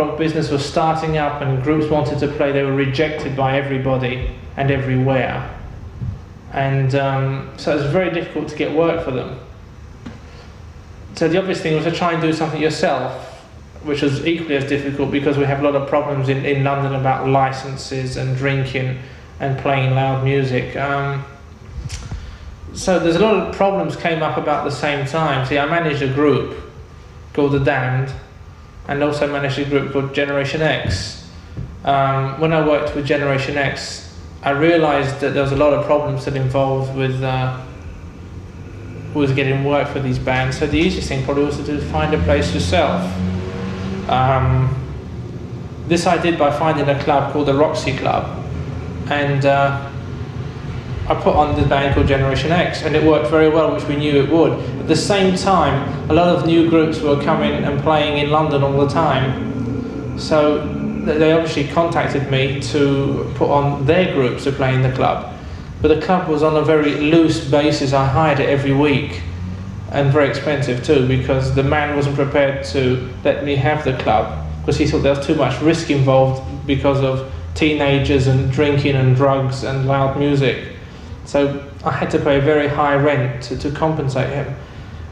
rock business was starting up and groups wanted to play, they were rejected by everybody and everywhere. And so it was very difficult to get work for them. So the obvious thing was to try and do something yourself, which was equally as difficult because we have a lot of problems in London about licenses and drinking and playing loud music. So there's a lot of problems came up about the same time. See, I managed a group called The Damned, and also managed a group called Generation X. When I worked with Generation X, I realised that there was a lot of problems that involved with getting work for these bands. So the easiest thing probably was to find a place yourself. This I did by finding a club called the Roxy Club, and I put on the band called Generation X, and it worked very well, which we knew it would. At the same time, a lot of new groups were coming and playing in London all the time, so they obviously contacted me to put on their groups to play in the club. But the club was on a very loose basis. I hired it every week, and very expensive too, because the man wasn't prepared to let me have the club because he thought there was too much risk involved because of teenagers and drinking and drugs and loud music. So I had to pay a very high rent to compensate him.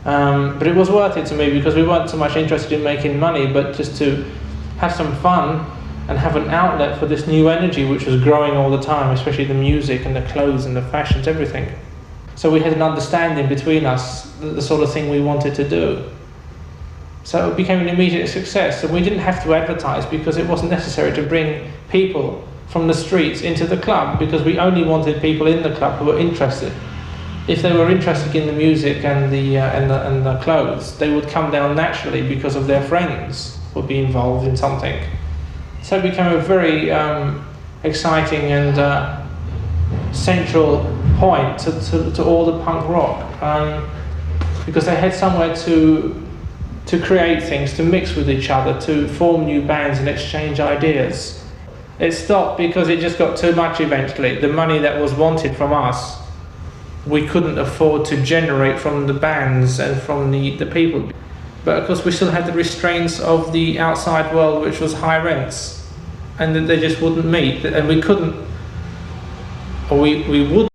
But it was worth it to me because we weren't so much interested in making money, but just to have some fun and have an outlet for this new energy which was growing all the time, especially the music and the clothes and the fashions, everything. So we had an understanding between us, the sort of thing we wanted to do. So it became an immediate success, and we didn't have to advertise because it wasn't necessary to bring people from the streets into the club, because we only wanted people in the club who were interested. If they were interested in the music and the clothes, they would come down naturally because of their friends would be involved in something. So it became a very exciting and central point to all the punk rock, because they had somewhere to create things, to mix with each other, to form new bands and exchange ideas. It stopped because it just got too much eventually. The money that was wanted from us, we couldn't afford to generate from the bands and from the people. But of course we still had the restraints of the outside world, which was high rents, and that they just wouldn't meet, and we couldn't, or we would